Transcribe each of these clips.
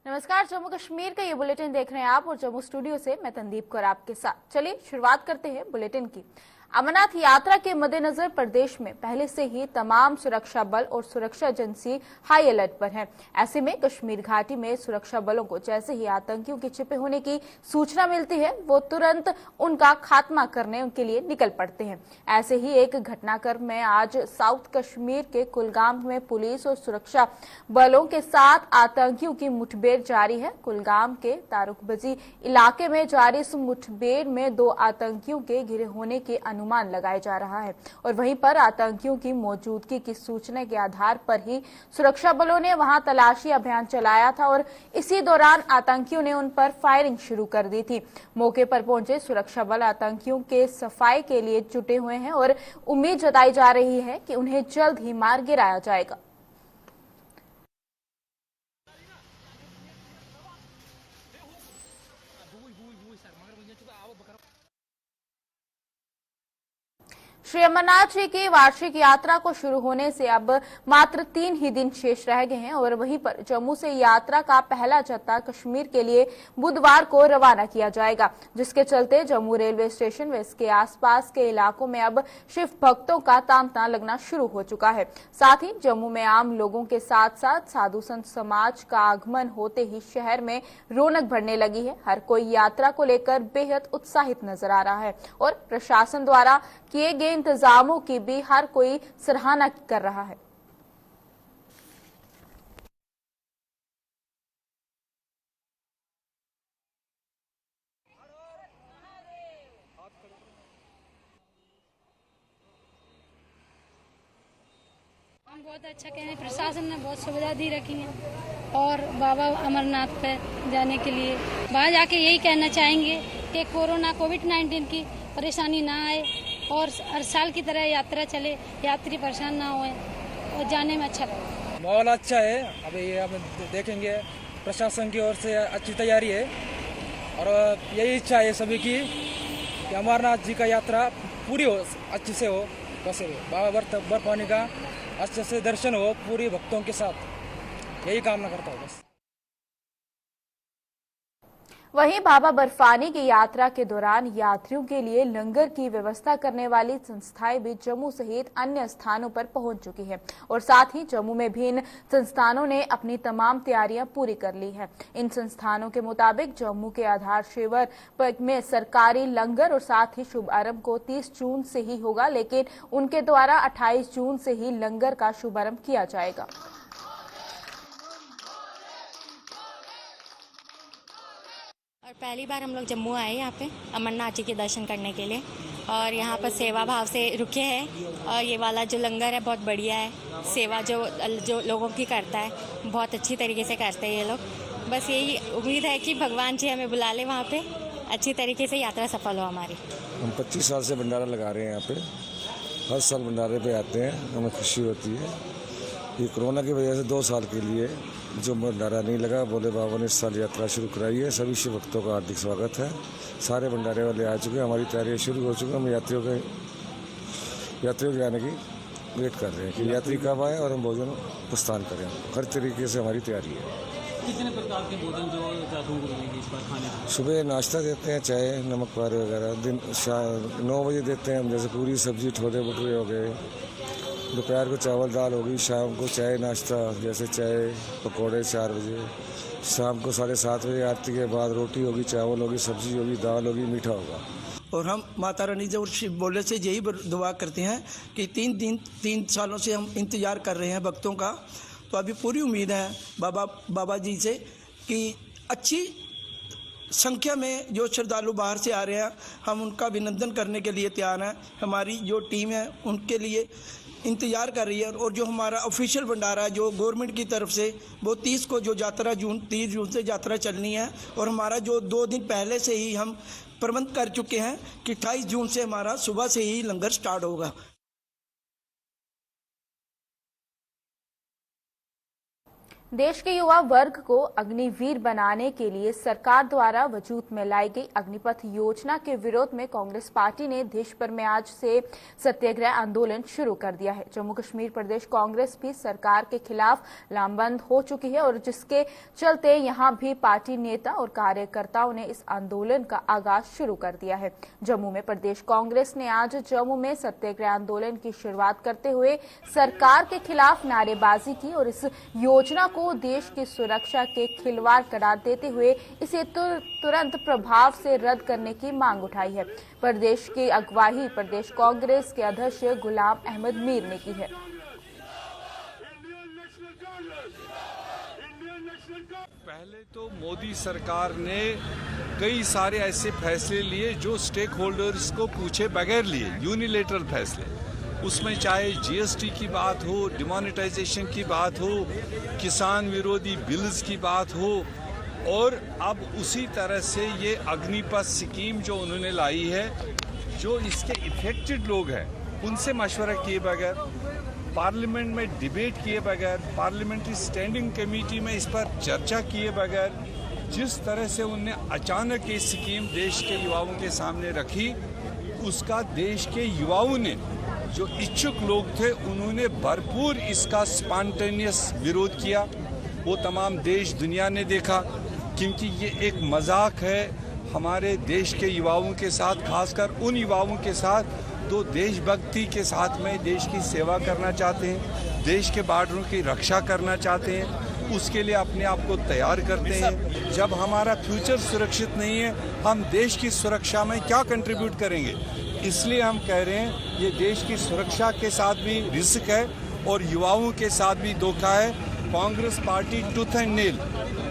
नमस्कार, जम्मू कश्मीर का ये बुलेटिन देख रहे हैं आप और जम्मू स्टूडियो से मैं तंदीप कौर आपके साथ। चलिए शुरुआत करते हैं बुलेटिन की। अमरनाथ यात्रा के मद्देनजर प्रदेश में पहले से ही तमाम सुरक्षा बल और सुरक्षा एजेंसी हाई अलर्ट पर हैं। ऐसे में कश्मीर घाटी में सुरक्षा बलों को जैसे ही आतंकियों के छिपे होने की सूचना मिलती है, वो तुरंत उनका खात्मा करने के लिए निकल पड़ते हैं। ऐसे ही एक घटनाक्रम में आज साउथ कश्मीर के कुलगाम में पुलिस और सुरक्षा बलों के साथ आतंकियों की मुठभेड़ जारी है। कुलगाम के तारुकबजी इलाके में जारी इस मुठभेड़ में 2 आतंकियों के घिरे होने के अनुमान लगाया जा रहा है और वहीं पर आतंकियों की मौजूदगी की सूचना के आधार पर ही सुरक्षा बलों ने वहां तलाशी अभियान चलाया था और इसी दौरान आतंकियों ने उन पर फायरिंग शुरू कर दी थी। मौके पर पहुंचे सुरक्षा बल आतंकियों के सफाई के लिए जुटे हुए हैं और उम्मीद जताई जा रही है कि उन्हें जल्द ही मार गिराया जाएगा। श्री अमरनाथ जी की वार्षिक यात्रा को शुरू होने से अब मात्र 3 ही दिन शेष रह गए हैं और वहीं पर जम्मू से यात्रा का पहला जत्था कश्मीर के लिए बुधवार को रवाना किया जाएगा, जिसके चलते जम्मू रेलवे स्टेशन व इसके आसपास के इलाकों में अब शिव भक्तों का तांता लगना शुरू हो चुका है। साथ ही जम्मू में आम लोगों के साथ साथ साधु संत समाज का आगमन होते ही शहर में रौनक बढ़ने लगी है। हर कोई यात्रा को लेकर बेहद उत्साहित नजर आ रहा है और प्रशासन द्वारा किए गए इंतजामों की भी हर कोई सराहना कर रहा है। हम बहुत अच्छा कह रहे हैं, प्रशासन ने बहुत सुविधा दी रखी है और बाबा अमरनाथ पे जाने के लिए वहाँ जाके यही कहना चाहेंगे कि कोविड-19 की परेशानी ना आए और हर साल की तरह यात्रा चले, यात्री परेशान ना होए और जाने में अच्छा लगे। माहौल अच्छा है। अभी हम देखेंगे प्रशासन की ओर से अच्छी तैयारी है और यही इच्छा है सभी की कि अमरनाथ जी का यात्रा पूरी हो, अच्छे से हो, बस बाबा बर्फानी का अच्छे से दर्शन हो पूरी भक्तों के साथ, यही कामना करता हूँ बस। वहीं बाबा बर्फानी की यात्रा के दौरान यात्रियों के लिए लंगर की व्यवस्था करने वाली संस्थाएं भी जम्मू सहित अन्य स्थानों पर पहुंच चुकी हैं और साथ ही जम्मू में भी इन संस्थानों ने अपनी तमाम तैयारियां पूरी कर ली हैं। इन संस्थानों के मुताबिक जम्मू के आधार शिविर में सरकारी लंगर और साथ ही शुभारंभ को 30 जून से ही होगा, लेकिन उनके द्वारा 28 जून से ही लंगर का शुभारंभ किया जाएगा। और पहली बार हम लोग जम्मू आए यहाँ पे अमरनाथ जी के दर्शन करने के लिए और यहाँ पर सेवा भाव से रुके हैं और ये वाला जो लंगर है बहुत बढ़िया है। सेवा जो लोगों की करता है बहुत अच्छी तरीके से करते हैं ये लोग। बस यही उम्मीद है कि भगवान जी हमें बुला ले वहाँ पे, अच्छी तरीके से यात्रा सफल हो हमारी। हम 25 साल से भंडारा लगा रहे हैं यहाँ पे, हर साल भंडारे पे आते हैं, हमें खुशी होती है। ये कोरोना की वजह से 2 साल के लिए जो भंडारा नहीं लगा, बोले बाबा ने इस साल यात्रा शुरू कराई है। सभी शिव भक्तों का हार्दिक स्वागत है। सारे भंडारे वाले आ चुके हैं, हमारी तैयारियाँ शुरू हो चुकी हैं। हम यात्रियों के आने की वेट कर रहे हैं कि यात्री कब आए और हम भोजन प्रस्थान करें। हर तरीके से हमारी तैयारी है। कितने प्रकार के भोजन जो यात्रियों को मिलेंगे इस बार खाने को? सुबह नाश्ता देते हैं, चाय नमक पारे वगैरह। दिन 9 बजे देते हैं हम, जैसे पूरी सब्जी छोले भटूरे हो गए। दोपहर को चावल दाल होगी, शाम को चाय नाश्ता जैसे चाय पकौड़े 4 बजे। शाम को 7:30 बजे आरती के बाद रोटी होगी, चावल होगी, सब्जी होगी, दाल होगी, मीठा होगा। और हम माता रानी से और शिव बोले से यही दुआ करते हैं कि 3 सालों से हम इंतज़ार कर रहे हैं भक्तों का, तो अभी पूरी उम्मीद है बाबा जी से कि अच्छी संख्या में जो श्रद्धालु बाहर से आ रहे हैं हम उनका अभिनंदन करने के लिए तैयार हैं। हमारी जो टीम है उनके लिए इंतज़ार कर रही है और जो हमारा ऑफिशियल भंडारा है जो गवर्नमेंट की तरफ से, वो 30 को जो यात्रा 30 जून से यात्रा चलनी है और हमारा जो 2 दिन पहले से ही हम प्रबंध कर चुके हैं कि 28 जून से हमारा सुबह से ही लंगर स्टार्ट होगा। देश के युवा वर्ग को अग्निवीर बनाने के लिए सरकार द्वारा वजूद में लाई गई अग्निपथ योजना के विरोध में कांग्रेस पार्टी ने देश भर में आज से सत्याग्रह आंदोलन शुरू कर दिया है। जम्मू कश्मीर प्रदेश कांग्रेस भी सरकार के खिलाफ लामबंद हो चुकी है और जिसके चलते यहां भी पार्टी नेता और कार्यकर्ताओं ने इस आंदोलन का आगाज शुरू कर दिया है। जम्मू में प्रदेश कांग्रेस ने आज जम्मू में सत्याग्रह आंदोलन की शुरुआत करते हुए सरकार के खिलाफ नारेबाजी की और इस योजना को देश की सुरक्षा के खिलवाड़ करार देते हुए इसे तुरंत प्रभाव से रद्द करने की मांग उठाई है। प्रदेश की अगुवाई प्रदेश कांग्रेस के अध्यक्ष गुलाम अहमद मीर ने की है। पहले तो मोदी सरकार ने कई सारे ऐसे फैसले लिए जो स्टेक होल्डर्स को पूछे बगैर लिए, यूनिलेटरल फैसले। उसमें चाहे जीएसटी की बात हो, डिमोनेटाइजेशन की बात हो, किसान विरोधी बिल्स की बात हो, और अब उसी तरह से ये अग्निपथ स्कीम जो उन्होंने लाई है, जो इसके इफेक्टेड लोग हैं उनसे मशवरा किए बगैर, पार्लियामेंट में डिबेट किए बगैर, पार्लियामेंट्री स्टैंडिंग कमेटी में इस पर चर्चा किए बगैर जिस तरह से उन्होंने अचानक ये स्कीम देश के युवाओं के सामने रखी, उसका देश के युवाओं ने, जो इच्छुक लोग थे, उन्होंने भरपूर इसका स्पॉन्टेनियस विरोध किया। वो तमाम देश दुनिया ने देखा, क्योंकि ये एक मजाक है हमारे देश के युवाओं के साथ, खासकर उन युवाओं के साथ जो देशभक्ति के साथ में देश की सेवा करना चाहते हैं, देश के बॉर्डरों की रक्षा करना चाहते हैं, उसके लिए अपने आप को तैयार करते हैं। जब हमारा फ्यूचर सुरक्षित नहीं है, हम देश की सुरक्षा में क्या कंट्रीब्यूट करेंगे? इसलिए हम कह रहे हैं ये देश की सुरक्षा के साथ भी रिस्क है और युवाओं के साथ भी धोखा है। Congress party tooth and nail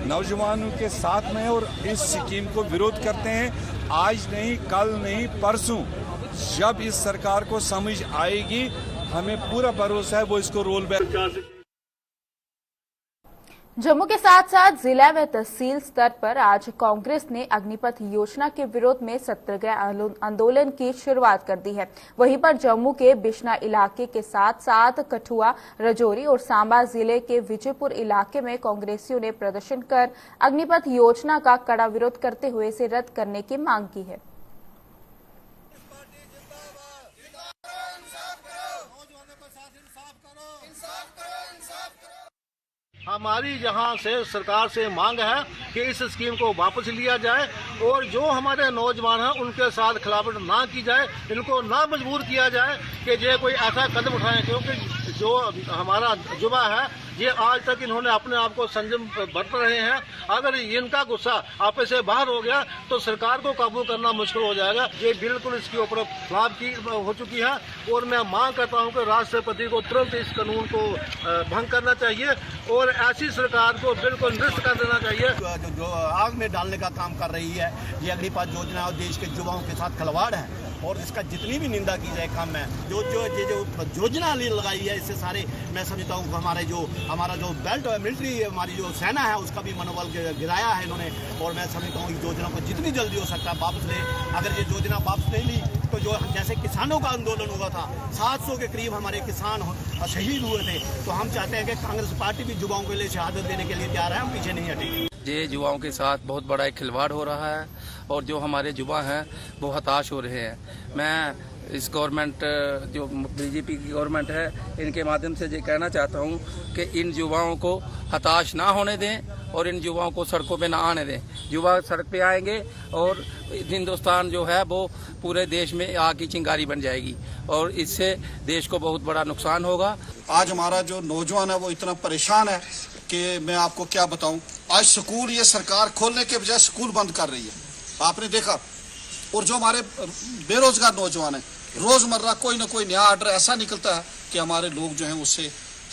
नौजवानों के साथ में और इस स्कीम को विरोध करते हैं। आज नहीं, कल नहीं, परसों जब इस सरकार को समझ आएगी, हमें पूरा भरोसा है वो इसको रोल बैक। जम्मू के साथ साथ जिला व तहसील स्तर पर आज कांग्रेस ने अग्निपथ योजना के विरोध में सत्याग्रह आंदोलन की शुरुआत कर दी है। वहीं पर जम्मू के बिश्ना इलाके के साथ साथ कठुआ, राजौरी और सांबा जिले के विजयपुर इलाके में कांग्रेसियों ने प्रदर्शन कर अग्निपथ योजना का कड़ा विरोध करते हुए इसे रद्द करने की मांग की है। हमारी यहाँ से सरकार से मांग है कि इस स्कीम को वापस लिया जाए और जो हमारे नौजवान हैं उनके साथ खिलाफत ना की जाए, इनको ना मजबूर किया जाए कि ये कोई ऐसा कदम उठाएं, क्योंकि जो हमारा युवा है ये आज तक इन्होंने अपने आप को संयम बरत रहे हैं। अगर इनका गुस्सा आपस से बाहर हो गया तो सरकार को काबू करना मुश्किल हो जाएगा। ये बिल्कुल इसके ऊपर खिलाफ की हो चुकी है और मैं मांग करता हूं कि राष्ट्रपति को तुरंत इस कानून को भंग करना चाहिए और ऐसी सरकार को बिल्कुल निरस्त कर देना चाहिए जो आग में डालने का काम कर रही है। ये अग्निपथ योजना और देश के युवाओं के साथ खिलवाड़ है और इसका जितनी भी निंदा की जाए कम है। जो योजना लगाई है, इससे सारे मैं समझता हूँ हमारा जो बेल्ट मिलिट्री हमारी जो सेना है उसका भी मनोबल गिराया है इन्होंने। और मैं समझता हूँ इस योजना को जितनी जल्दी हो सकता है वापस ले। अगर ये योजना वापस नहीं ली तो जो जैसे किसानों का आंदोलन हुआ था, 700 के करीब हमारे किसान शहीद हुए थे, तो हम चाहते हैं कि कांग्रेस पार्टी भी युवाओं के लिए शहादत देने के लिए तैयार है, हम पीछे नहीं हटेंगे। ये युवाओं के साथ बहुत बड़ा एक खिलवाड़ हो रहा है और जो हमारे युवा हैं वो हताश हो रहे हैं। मैं इस गवर्नमेंट, जो बीजेपी की गवर्नमेंट है, इनके माध्यम से ये कहना चाहता हूँ कि इन युवाओं को हताश ना होने दें और इन युवाओं को सड़कों पे ना आने दें। युवा सड़क पे आएंगे और हिंदुस्तान जो है वो पूरे देश में आग की चिंगारी बन जाएगी और इससे देश को बहुत बड़ा नुकसान होगा। आज हमारा जो नौजवान है वो इतना परेशान है कि मैं आपको क्या बताऊं। आज स्कूल ये सरकार खोलने के बजाय स्कूल बंद कर रही है, आपने देखा। और जो हमारे बेरोजगार नौजवान हैं, रोजमर्रा कोई ना कोई नया ऑर्डर ऐसा निकलता है कि हमारे लोग जो हैं उससे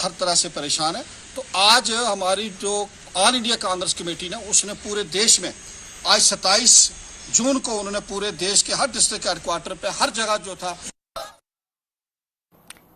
हर तरह से परेशान है। तो आज हमारी जो ऑल इंडिया कांग्रेस कमेटी ने उसने पूरे देश में आज 27 जून को उन्होंने पूरे देश के हर डिस्ट्रिक्ट हेडक्वार्टर पे हर जगह जो था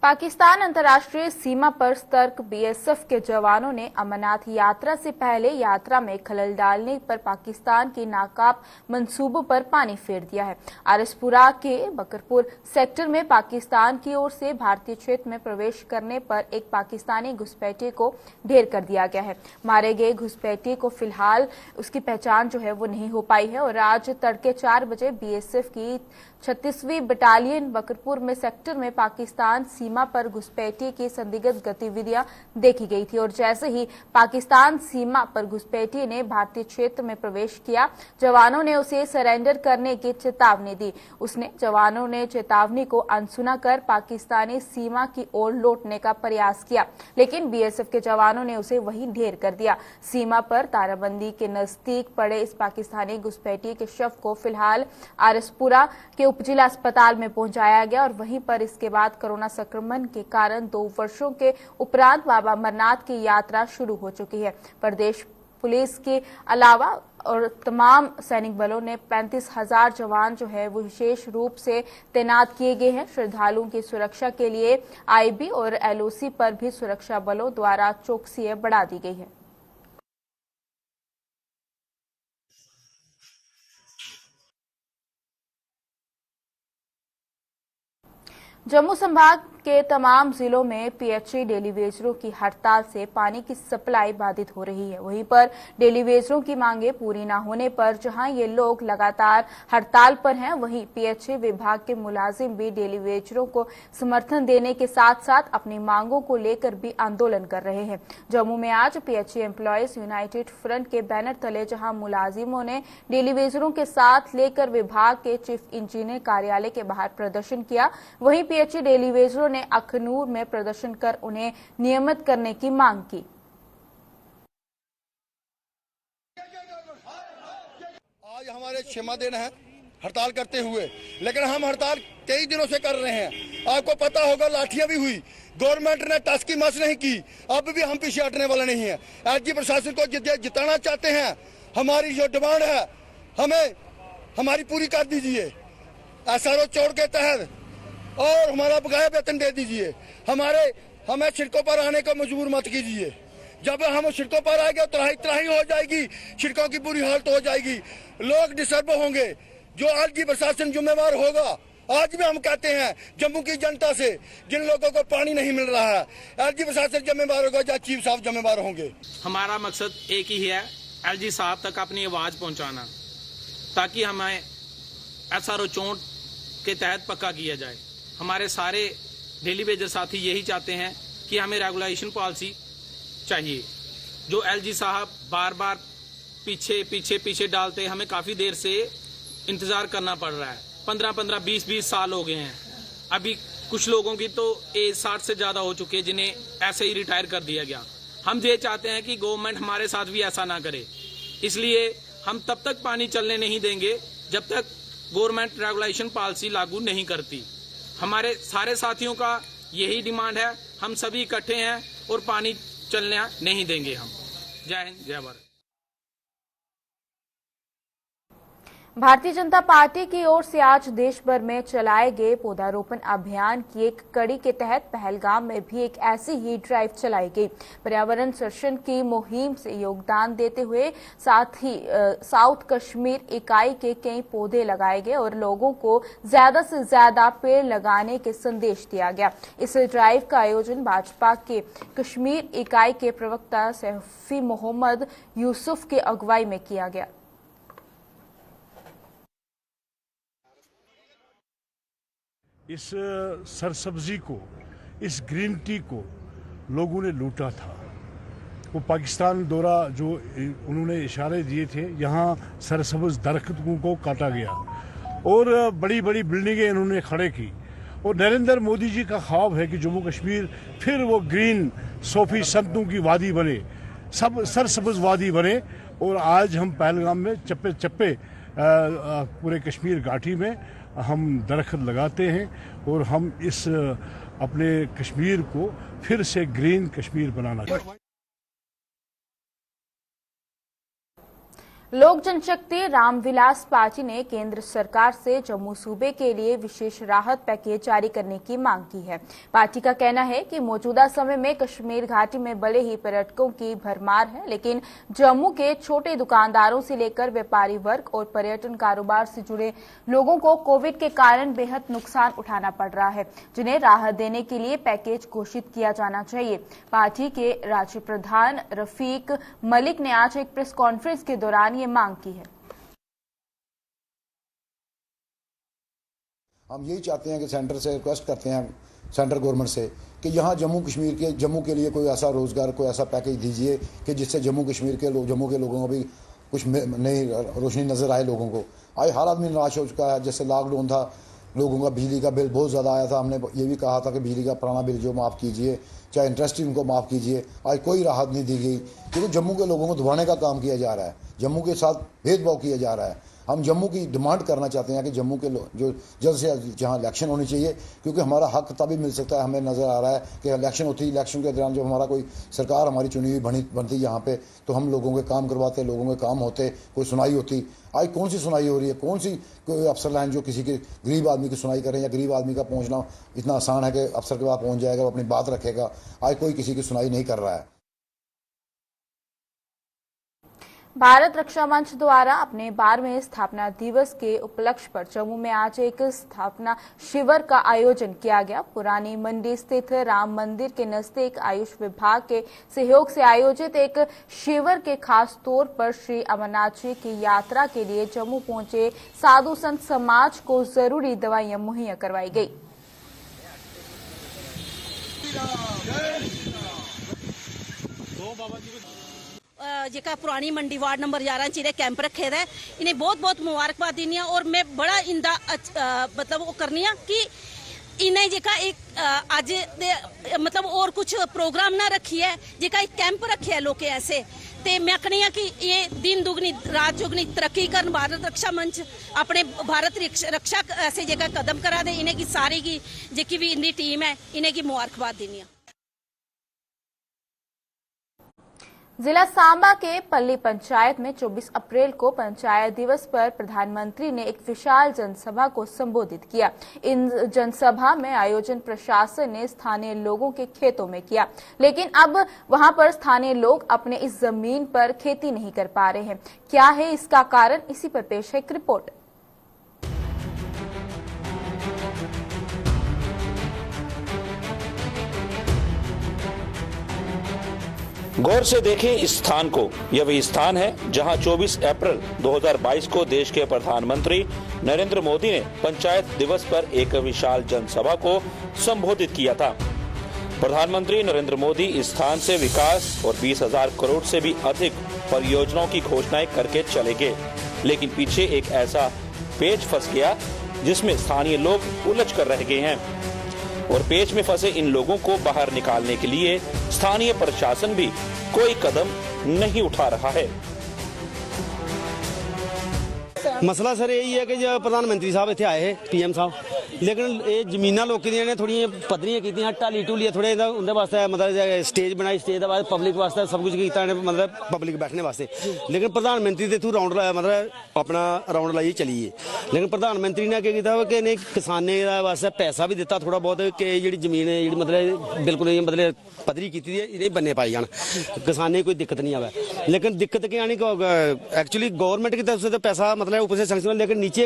पाकिस्तान अंतर्राष्ट्रीय सीमा पर सतर्क बीएसएफ के जवानों ने अमरनाथ यात्रा से पहले यात्रा में खलल डालने पर पाकिस्तान की नाकाब मंसूबों पर पानी फेर दिया है। आरएसपुरा के बकरपुर सेक्टर में पाकिस्तान की ओर से भारतीय क्षेत्र में प्रवेश करने पर एक पाकिस्तानी घुसपैठिए को ढेर कर दिया गया है। मारे गए घुसपैठिए को फिलहाल उसकी पहचान जो है वो नहीं हो पाई है और आज तड़के 4 बजे बीएसएफ की 36वीं बटालियन बकरपुर में सेक्टर में पाकिस्तान सीमा पर घुसपैठिए की संदिग्ध गतिविधियां देखी गई थी और जैसे ही पाकिस्तान सीमा पर घुसपैठिए ने भारतीय क्षेत्र में प्रवेश किया, जवानों ने उसे सरेंडर करने की चेतावनी दी। जवानों ने चेतावनी को अनसुना कर पाकिस्तानी सीमा की ओर लौटने का प्रयास किया, लेकिन बीएसएफ के जवानों ने उसे वहीं ढेर कर दिया। सीमा पर ताराबंदी के नजदीक पड़े इस पाकिस्तानी घुसपैठिए के शव को फिलहाल आरएसपुरा के उपजिला अस्पताल में पहुंचाया गया और वहीं पर इसके बाद कोरोना संक्रमण के कारण 2 वर्षों के उपरांत बाबा अमरनाथ की यात्रा शुरू हो चुकी है। प्रदेश पुलिस के अलावा और तमाम सैनिक बलों ने 35,000 जवान जो है वो विशेष रूप से तैनात किए गए हैं। श्रद्धालुओं की सुरक्षा के लिए आईबी और एलओसी पर भी सुरक्षा बलों द्वारा चौकसी बढ़ा दी गई है। जम्मू संभाग के तमाम जिलों में पीएचई डेली वेजरों की हड़ताल से पानी की सप्लाई बाधित हो रही है। वहीं पर डेली वेजरों की मांगे पूरी न होने पर जहां ये लोग लगातार हड़ताल पर हैं, वहीं पीएचई विभाग के मुलाजिम भी डेली वेजरों को समर्थन देने के साथ साथ अपनी मांगों को लेकर भी आंदोलन कर रहे हैं। जम्मू में आज पीएचई एम्प्लॉयज यूनाइटेड फ्रंट के बैनर तले जहां मुलाजिमों ने डेली वेजरों के साथ लेकर विभाग के चीफ इंजीनियर कार्यालय के बाहर प्रदर्शन किया, वहीं पीएचई डेली वेजरों ने अखनूर में प्रदर्शन कर उन्हें नियमित करने की मांग की। आज हमारे 6वां दिन है हड़ताल करते हुए, लेकिन हम हड़ताल कई दिनों से कर रहे हैं। आपको पता होगा लाठियां भी हुई, गवर्नमेंट ने टस की मस नहीं की, अब भी हम पीछे हटने वाले नहीं है। एसडी प्रशासन को जिताना चाहते हैं, हमारी जो डिमांड है हमें हमारी पूरी कर दीजिए। एसआरओ चोड़ के तहत और हमारा बकाया वेतन दे दीजिए। हमें सड़कों पर आने को मजबूर मत कीजिए। जब हम सड़कों पर आएंगे तो त्राही हो जाएगी, सड़कों की बुरी हालत हो जाएगी, लोग डिस्टर्ब होंगे। जो एसडी प्रशासन जिम्मेवार होगा, आज भी हम कहते हैं जम्मू की जनता से, जिन लोगों को पानी नहीं मिल रहा है, एसडी प्रशासन जिम्मेवार होगा या चीफ साहब जिम्मेवार होंगे। हमारा मकसद एक ही है, एसडी साहब तक अपनी आवाज पहुंचाना, ताकि हमें एसआरओ चोट के तहत पक्का किया जाए। हमारे सारे डेली वेजर साथी यही चाहते हैं कि हमें रेगुलेशन पॉलिसी चाहिए। जो एलजी साहब बार बार पीछे डालते, हमें काफ़ी देर से इंतज़ार करना पड़ रहा है। 15-15, 20-20 साल हो गए हैं। अभी कुछ लोगों की तो एज 60 से ज़्यादा हो चुकी है, जिन्हें ऐसे ही रिटायर कर दिया गया। हम ये चाहते हैं कि गवर्नमेंट हमारे साथ भी ऐसा ना करे, इसलिए हम तब तक पानी चलने नहीं देंगे जब तक गवर्नमेंट रेगुलेशन पॉलिसी लागू नहीं करती। हमारे सारे साथियों का यही डिमांड है, हम सभी इकट्ठे हैं और पानी चलने नहीं देंगे हम। जय हिंद, जय भारत। भारतीय जनता पार्टी की ओर से आज देश भर में चलाए गए पौधारोपण अभियान की एक कड़ी के तहत पहलगाम में भी एक ऐसी ही ड्राइव चलाई गई। पर्यावरण संरक्षण की मुहिम से योगदान देते हुए साथ ही साउथ कश्मीर इकाई के कई पौधे लगाए गए और लोगों को ज्यादा से ज्यादा पेड़ लगाने के संदेश दिया गया। इस ड्राइव का आयोजन भाजपा के कश्मीर इकाई के प्रवक्ता सैफी मोहम्मद यूसुफ की अगुवाई में किया गया। इस सरसब्जी को, इस ग्रीन टी को लोगों ने लूटा था। वो पाकिस्तान दौरा जो उन्होंने इशारे दिए थे, यहाँ सरसब्ज दरख्तों को काटा गया और बड़ी बड़ी बिल्डिंगें इन्होंने खड़े की। और नरेंद्र मोदी जी का ख्वाब है कि जम्मू कश्मीर फिर वो ग्रीन सोफी संतों की वादी बने, सब सरसब्ज वादी बने। और आज हम पहलगाम में चप्पे चप्पे पूरे कश्मीर घाटी में हम दरख्त लगाते हैं और हम इस अपने कश्मीर को फिर से ग्रीन कश्मीर बनाना चाहते हैं। लोक जनशक्ति रामविलास पार्टी ने केंद्र सरकार से जम्मू सूबे के लिए विशेष राहत पैकेज जारी करने की मांग की है। पार्टी का कहना है कि मौजूदा समय में कश्मीर घाटी में भले ही पर्यटकों की भरमार है, लेकिन जम्मू के छोटे दुकानदारों से लेकर व्यापारी वर्ग और पर्यटन कारोबार से जुड़े लोगों को कोविड के कारण बेहद नुकसान उठाना पड़ रहा है, जिन्हें राहत देने के लिए पैकेज घोषित किया जाना चाहिए। पार्टी के राज्य प्रधान रफीक मलिक ने आज एक प्रेस कॉन्फ्रेंस के दौरान ये मांग की है। हम यही चाहते हैं कि सेंटर से रिक्वेस्ट करते हैं, सेंट्रल गवर्नमेंट से, कि यहाँ जम्मू के लिए कोई ऐसा रोजगार, कोई ऐसा पैकेज दीजिए कि जिससे जम्मू के लोगों को भी कुछ नई रोशनी नजर आए। लोगों को आज हर आदमी निराश हो चुका है। जैसे लॉकडाउन था, लोगों का बिजली का बिल बहुत ज़्यादा आया था। हमने ये भी कहा था कि बिजली का पुराना बिल जो माफ़ कीजिए, चाहे इंटरेस्ट उनको माफ़ कीजिए। आज कोई राहत नहीं दी गई, क्योंकि जम्मू के लोगों को दबाने का काम किया जा रहा है, जम्मू के साथ भेदभाव किया जा रहा है। हम जम्मू की डिमांड करना चाहते हैं कि जम्मू के जो जल्द से जल्द जहाँ इलेक्शन होनी चाहिए, क्योंकि हमारा हक तभी मिल सकता है। हमें नज़र आ रहा है कि इलेक्शन होती, इलेक्शन के दौरान जब हमारा कोई सरकार हमारी चुनी हुई बनती यहाँ पे, तो हम लोगों के काम करवाते, लोगों के काम होते, कोई सुनाई होती। आज कौन सी सुनाई हो रही है? कौन सी कोई अफसर लाइन जो किसी के गरीब आदमी की सुनाई करें, या गरीब आदमी का पहुँचना इतना आसान है कि अफसर के पास पहुँच जाएगा, वो अपनी बात रखेगा। आज कोई किसी की सुनाई नहीं कर रहा है। भारत रक्षा मंच द्वारा अपने 12वें स्थापना दिवस के उपलक्ष्य पर जम्मू में आज एक स्थापना शिविर का आयोजन किया गया। पुरानी मंडी स्थित राम मंदिर के नजदीक आयुष विभाग के सहयोग से आयोजित एक शिविर के खास तौर पर श्री अमरनाथ जी की यात्रा के लिए जम्मू पहुंचे साधु संत समाज को जरूरी दवाइयां मुहैया करवाई गई। जेका पुरानी मंडी वार्ड नंबर 11 च कैंप रखे है, इन्हें बहुत बहुत मुबारकबाद देनी है। और मैं बड़ा इंदा मतलब वो करनी है कि इन्हें जेका एक अज मतलब और कुछ प्रोग्राम ना रखी है, जेका एक कैंप रखे है लोग ऐसे, ते मैं आखनी है कि ये दिन दुगनी रात चौगनी तरक्की कर भारत रक्षा मंच अपने भारत रक्षा ऐसे जेका कदम करा दे। इन्हें की सारी की जेकी भी इनकी टीम है, इन्हें की मुबारकबाद देनी है। जिला सांबा के पल्ली पंचायत में 24 अप्रैल को पंचायत दिवस पर प्रधानमंत्री ने एक विशाल जनसभा को संबोधित किया। इन जनसभा में आयोजन प्रशासन ने स्थानीय लोगों के खेतों में किया, लेकिन अब वहां पर स्थानीय लोग अपने इस जमीन पर खेती नहीं कर पा रहे हैं। क्या है इसका कारण? इसी पर पेश है एक रिपोर्ट। गौर से देखें इस स्थान को। यह वही स्थान है जहां 24 अप्रैल 2022 को देश के प्रधानमंत्री नरेंद्र मोदी ने पंचायत दिवस पर एक विशाल जनसभा को संबोधित किया था। प्रधानमंत्री नरेंद्र मोदी इस स्थान से विकास और 20,000 करोड़ से भी अधिक परियोजनाओं की घोषणाएं करके चले गए, लेकिन पीछे एक ऐसा पेच फंस गया जिसमें स्थानीय लोग उलझ कर रह गए हैं। और पेच में फंसे इन लोगों को बाहर निकालने के लिए स्थानीय प्रशासन भी कोई कदम नहीं उठा रहा है। मसला सर यही है कि जो प्रधानमंत्री साहब इतने आए हैं, पीएम साहब, लेकिन ये जमीना लोगों ने थोड़ी पद्धरियां की, ढाली ढूली थोड़े उनके वास्ते मतलब स्टेज बनाई, स्टेज के बाद पब्लिक वास्ते सब कुछ किया मतलब पब्लिक बैठने वास्ते। लेकिन प्रधानमंत्री के थ्रू राउंड मतलब अपना राउंड लाइए चलीए, लेकिन प्रधानमंत्री ने क्या किया कि इन्हें किसानों वास्ते पैसा भी दिता थोड़ा बहुत कि जी जमीन है जी मतलब बिल्कुल मतलब पद्धरी की इन्हें बन्ने पाई जान, किसानों कोई दिक्कत नहीं आवे। लेकिन दिक्कत क्या नहीं, एक्चुअली गवर्नमेंट की तरफ से तो पैसा मतलब ऊपर से सैंक्शन, लेकिन नीचे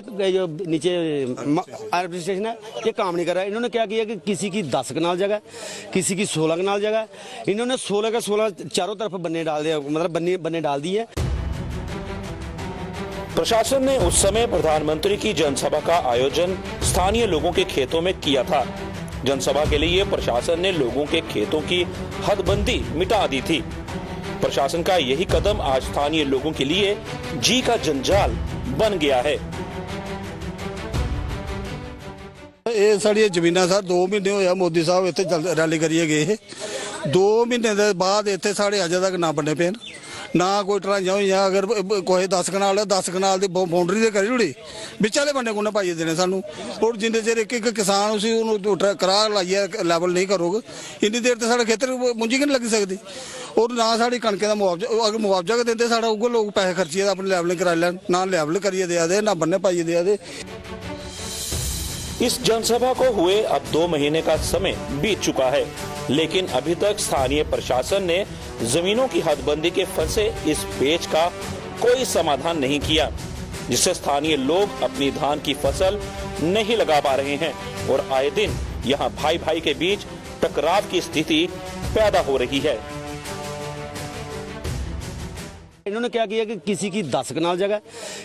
एडमिनिस्ट्रेशन है ये काम नहीं कर रहा है। इन्होंने क्या किया कि किसी की 10 कनाल जगह, किसी की 16 कनाल जगह, इन्होंने 16 का 16 चारों तरफ बन्ने डाल दिया, मतलब बन्ने डाल दी है। प्रशासन ने उस समय प्रधानमंत्री की जनसभा का आयोजन स्थानीय लोगों के खेतों में किया था। जनसभा के लिए प्रशासन ने लोगों के खेतों की हदबंदी मिटा दी थी। प्रशासन का यही कदम आज स्थानीय लोगों के लिए जी का जंजाल बन गया है। ਇਹ ਸਾਡੀਆਂ ਜ਼ਮੀਨਾਂ ਸਰ 2 ਮਹੀਨੇ ਹੋਇਆ ਮੋਦੀ ਸਾਹਿਬ ਇੱਥੇ ਰੈਲੀ ਕਰੀਏ ਗਏ। 2 ਮਹੀਨੇ ਦੇ ਬਾਅਦ ਇੱਥੇ ਸਾਡੇ ਅਜੇ ਤੱਕ ਨਾ ਬਣੇ ਪਏ ਨਾ ਕੋਈ ਟਰਾਈਆਂ ਹੋਈਆਂ। ਅਗਰ ਕੋਈ 10 ਕਨਾਲ ਹੈ 10 ਕਨਾਲ ਦੀ ਬਾਉਂਡਰੀ ਤੇ ਕਰੀ ਹੋਣੀ ਵਿਚਾਲੇ ਬੰਨੇ ਕੋਨੇ ਪਾਈਏ ਦੇਣੇ ਸਾਨੂੰ। ਔਰ ਜਿੰਨੇ ਚਿਰ ਇੱਕ ਕਿਸਾਨ ਉਸੇ ਉਹਨੂੰ ਕਰਾ ਲਾਈਏ ਲੈਵਲ ਨਹੀਂ ਕਰੋਗੇ ਇੰਨੀ ਦੇਰ ਤੇ ਸਾਡੇ ਖੇਤਰ ਮੁੰਜੀ ਕਿ ਨਹੀਂ ਲੱਗ ਸਕਦੀ। और ना साड़ी कणके का मुआवजा, अगर मुआवजा देते साढ़ा उगो लोग पैसे खर्चिए अपनी लेवलिंग करा लैन, ना लेवल करिए दिया दे, ना बन्ने पाइए दिया दे। इस जनसभा को हुए अब 2 महीने का समय बीत चुका है, लेकिन अभी तक स्थानीय प्रशासन ने जमीनों की हदबंदी के फंसे इस पेच का कोई समाधान नहीं किया, जिससे स्थानीय लोग अपनी धान की फसल नहीं लगा पा रहे हैं और आए दिन यहाँ भाई भाई के बीच टकराव की स्थिति पैदा हो रही है। इन्होंने क्या किया कि किसी की 10 कनाल जगह,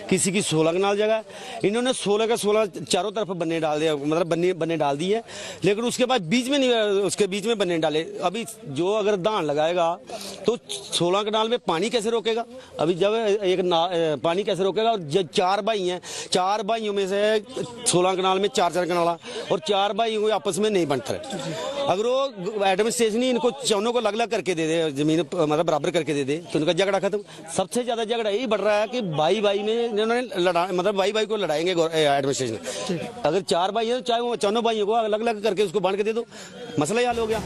किसी की 16 कनाल जगह, इन्होंने 16 का 16 चारों तरफ बन्ने डाल दिया, मतलब बन्ने डाल दिए, लेकिन उसके बाद बीच में नहीं, उसके बीच में बन्ने डाले। अभी जो अगर धान लगाएगा तो 16 कनाल में पानी कैसे रोकेगा? अभी जब पानी कैसे रोकेगा? और जब 4 भाई हैं, 4 भाइयों में से 16 कनाल में 4-4 कनाला, और 4 भाइयों को आपस में नहीं बनता है। अगर वो एडमिनिस्ट्रेशन ही इनको चारों को अलग अलग करके दे दे, जमीन मतलब बराबर करके दे दे, तो उनका झगड़ा खत्म। सबसे ज्यादा झगड़ा यही बढ़ रहा है कि भाई भाई में इन्होंने मतलब भाई भाई को लड़ाएंगे एडमिनिस्ट्रेशन। अगर 4 भाई है तो चाहे वो चारों भाइयों को अलग अलग करके उसको बांट के दे दो, मसला ही हल हो गया।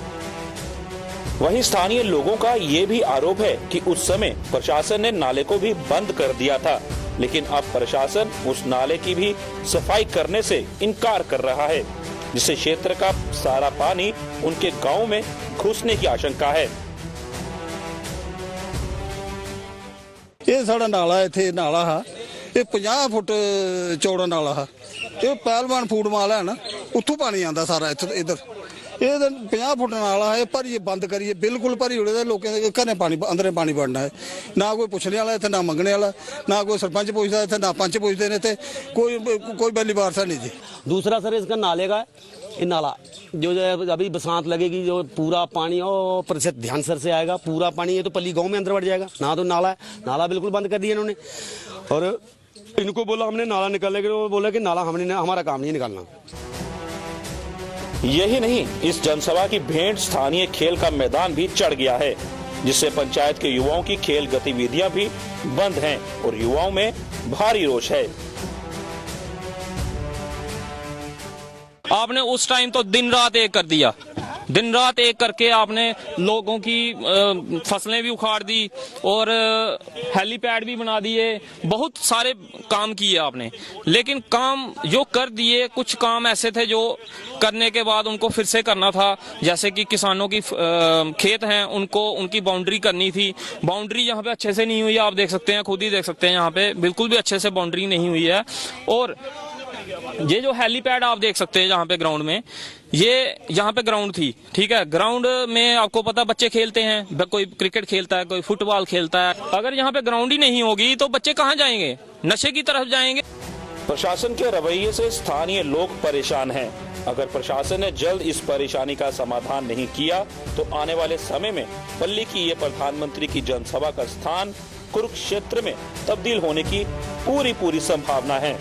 वहीं स्थानीय लोगों का ये भी आरोप है कि उस समय प्रशासन ने नाले को भी बंद कर दिया था, लेकिन अब प्रशासन उस नाले की भी सफाई करने से इनकार कर रहा है, जिससे क्षेत्र का सारा पानी उनके गांव में घुसने की आशंका है। ये साड़ा नाला इत्थे नाला हा, ये 50 फुट चौड़ा नाला हा, ये पहलवान फूड माल है ना, उत्थों पानी आंदा सारा इधर। ये 50 फुट नाला है, पर ये बंद करिए, बिल्कुल भरी उड़े लोगों के घरें पानी अंदर पानी बढ़ना है। ना कोई पुछने वाला इत्थे, ना मंगने वाला, ना कोई सरपंच पूछता इत्थे, ना पंच पूछते ने, कोई बैली बारसा नहीं जी। दूसरा सर इसका नाले का ये नाला जो अभी बरसात लगेगी, जो पूरा पानी और प्रतिशत ध्यान सर से आएगा, पूरा पानी ये तो पल्ली गांव में अंदर बढ़ जाएगा। ना तो नाला है, नाला बिल्कुल बंद कर दिया इन्होंने, और इनको बोला हमने नाला निकालने के लिए, वो बोला कि नाला हमारा काम नहीं निकालना। यही नहीं, इस जनसभा की भेंट स्थानीय खेल का मैदान भी चढ़ गया है, जिससे पंचायत के युवाओं की खेल गतिविधियां भी बंद हैं और युवाओं में भारी रोष है। आपने उस टाइम तो दिन रात एक कर दिया, दिन रात एक करके आपने लोगों की फसलें भी उखाड़ दी और हेलीपैड भी बना दिए, बहुत सारे काम किए आपने, लेकिन काम जो कर दिए, कुछ काम ऐसे थे जो करने के बाद उनको फिर से करना था। जैसे कि किसानों की खेत हैं, उनको उनकी बाउंड्री करनी थी, बाउंड्री यहाँ पे अच्छे से नहीं हुई है, आप देख सकते हैं, खुद ही देख सकते हैं, यहाँ पे बिल्कुल भी अच्छे से बाउंड्री नहीं हुई है। और ये जो हेलीपैड आप देख सकते हैं यहाँ पे ग्राउंड में, ये यहाँ पे ग्राउंड थी, ठीक है, ग्राउंड में आपको पता बच्चे खेलते हैं, कोई क्रिकेट खेलता है, कोई फुटबॉल खेलता है। अगर यहाँ पे ग्राउंड ही नहीं होगी तो बच्चे कहाँ जाएंगे? नशे की तरफ जाएंगे। प्रशासन के रवैये से स्थानीय लोग परेशान हैं। अगर प्रशासन ने जल्द इस परेशानी का समाधान नहीं किया तो आने वाले समय में पल्ली की ये प्रधानमंत्री की जनसभा का स्थान कुरुक्षेत्र में तब्दील होने की पूरी संभावना है।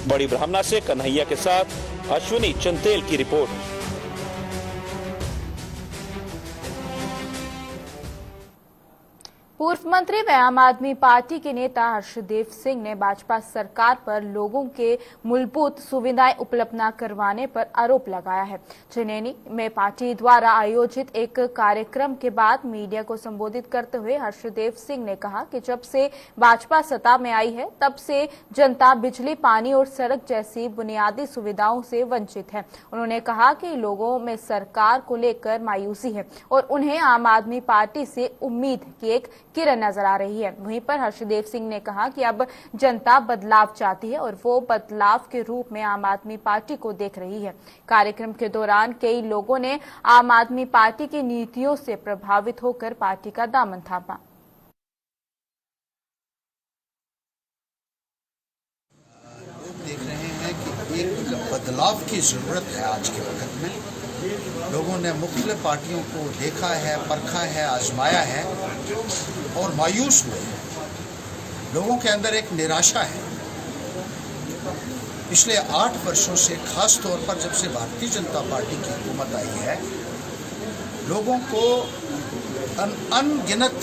बड़ी ब्राह्मणा से कन्हैया के साथ अश्विनी चंदेल की रिपोर्ट। पूर्व मंत्री व आम आदमी पार्टी के नेता हर्षदेव सिंह ने भाजपा सरकार पर लोगों के मूलभूत सुविधाएं उपलब्ध न करवाने पर आरोप लगाया है। चनैनी में पार्टी द्वारा आयोजित एक कार्यक्रम के बाद मीडिया को संबोधित करते हुए हर्षदेव सिंह ने कहा कि जब से भाजपा सत्ता में आई है तब से जनता बिजली, पानी और सड़क जैसी बुनियादी सुविधाओं से वंचित है। उन्होंने कहा कि लोगों में सरकार को लेकर मायूसी है और उन्हें आम आदमी पार्टी से उम्मीद की एक किरण नजर आ रही है। वहीं पर हर्षदेव सिंह ने कहा कि अब जनता बदलाव चाहती है और वो बदलाव के रूप में आम आदमी पार्टी को देख रही है। कार्यक्रम के दौरान कई लोगों ने आम आदमी पार्टी की नीतियों से प्रभावित होकर पार्टी का दामन थामा। लोग देख रहे हैं कि एक बदलाव की जरूरत है। आज के वक्त में लोगों ने मुख्तलिफ पार्टियों को देखा है, परखा है, आजमाया है और मायूस हुए हैं। लोगों के अंदर एक निराशा है। पिछले 8 वर्षों से खास तौर पर जब से भारतीय जनता पार्टी की हुकूमत आई है, लोगों को अनगिनत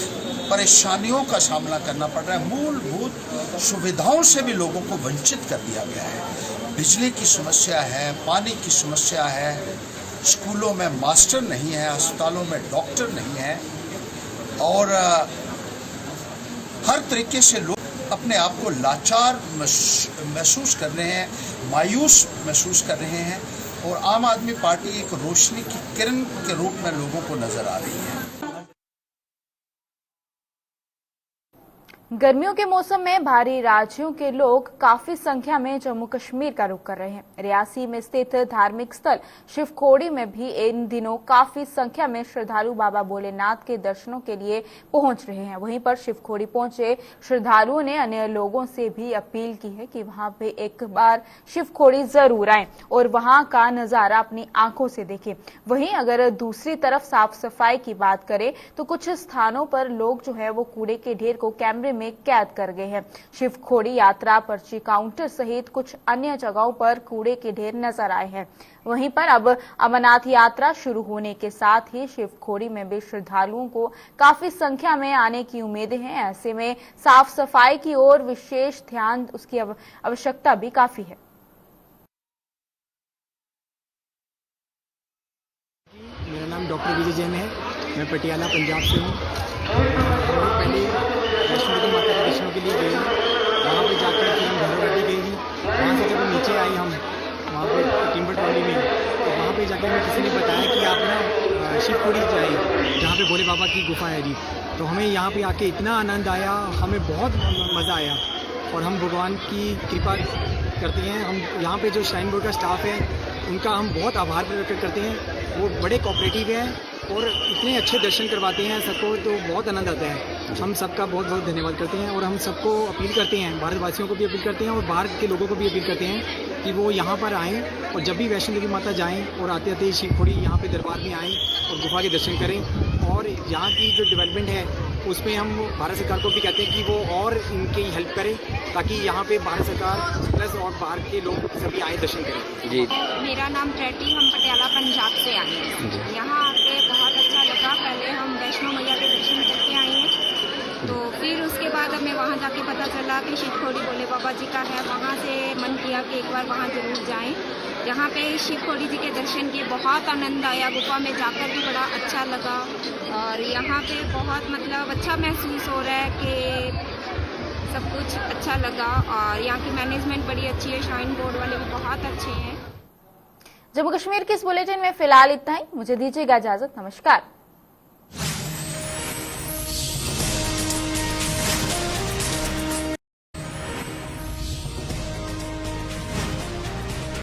परेशानियों का सामना करना पड़ रहा है। मूलभूत सुविधाओं से भी लोगों को वंचित कर दिया गया है। बिजली की समस्या है, पानी की समस्या है, स्कूलों में मास्टर नहीं है, अस्पतालों में डॉक्टर नहीं है, और हर तरीके से लोग अपने आप को लाचार महसूस कर रहे हैं, मायूस महसूस कर रहे हैं और आम आदमी पार्टी एक रोशनी की किरण के रूप में लोगों को नजर आ रही है। गर्मियों के मौसम में बाहरी राज्यों के लोग काफी संख्या में जम्मू कश्मीर का रुख कर रहे हैं। रियासी में स्थित धार्मिक स्थल शिवखोड़ी में भी इन दिनों काफी संख्या में श्रद्धालु बाबा भोलेनाथ के दर्शनों के लिए पहुंच रहे हैं। वहीं पर शिवखोड़ी पहुंचे श्रद्धालुओं ने अन्य लोगों से भी अपील की है कि वहां पे एक बार शिवखोड़ी जरूर आएं और वहां का नजारा अपनी आंखों से देखें। वहीं अगर दूसरी तरफ साफ सफाई की बात करें तो कुछ स्थानों पर लोग जो है वो कूड़े के ढेर को कैमरे में कैद कर गए हैं। शिवखोड़ी यात्रा पर्ची काउंटर सहित कुछ अन्य जगहों पर कूड़े के ढेर नजर आए हैं। वहीं पर अब अमरनाथ यात्रा शुरू होने के साथ ही शिवखोड़ी में भी श्रद्धालुओं को काफी संख्या में आने की उम्मीदें हैं। ऐसे में साफ सफाई की ओर विशेष ध्यान उसकी आवश्यकता भी काफी है। मेरा नाम डॉक्टर विजय जैन है, मैं पटियाला पंजाब से हूँ। पहले वैष्णो देवी माता के दर्शनों के लिए गए, वहाँ पे जाकर फिर हम भैरवघाटी गए जी। वहाँ से जब नीचे आई हम वहाँ पे टिम्बर ट्रॉली में, तो वहाँ पे जाकर हमें किसी ने बताया कि आप ना शिवखोड़ी जाइए जहाँ पे भोले बाबा की गुफा है जी। तो हमें यहाँ पे आके इतना आनंद आया, हमें बहुत मज़ा आया और हम भगवान की कृपा करते हैं। हम यहाँ पे जो श्राइन बोर्ड का स्टाफ है उनका हम बहुत आभार प्रकट करते हैं। वो बड़े कोऑपरेटिव हैं और इतने अच्छे दर्शन करवाते हैं सबको, तो बहुत आनंद आता है। हम सबका बहुत बहुत धन्यवाद करते हैं और हम सबको अपील करते हैं, भारतवासियों को भी अपील करते हैं और बाहर के लोगों को भी अपील करते हैं कि वो यहाँ पर आएँ और जब भी वैष्णो देवी माता जाएँ और आते आते शिवखोड़ी यहाँ पे दरबार में आएँ और गुफा के दर्शन करें। और यहाँ की जो डेवलपमेंट है उसमें हम भारत सरकार को भी कहते हैं कि वो और इनकी हेल्प करें ताकि यहाँ पे भारत सरकार प्लस और बाहर के लोग सभी आए दर्शन करें जी। मेरा नाम प्रेटी, हम पटियाला पंजाब से आए हैं। यहाँ आके बहुत अच्छा लगा। पहले हम वैष्णो मैया के दर्शन करके आए हैं, तो फिर उसके बाद हमें वहाँ जाके पता चला कि शिवखोड़ी भोले बाबा जी का है। वहाँ से मन किया कि एक बार वहाँ जरूर जाएं। यहाँ पे शिवखोड़ी जी के दर्शन किए, बहुत आनंद आया। गुफा में जाकर भी बड़ा अच्छा लगा और यहाँ पे बहुत मतलब अच्छा महसूस हो रहा है कि सब कुछ अच्छा लगा और यहाँ की मैनेजमेंट बड़ी अच्छी है, श्राइन बोर्ड वाले भी बहुत अच्छे हैं। जम्मू कश्मीर के इस बुलेटिन में फिलहाल इतना ही। मुझे दीजिएगा इजाजत। नमस्कार।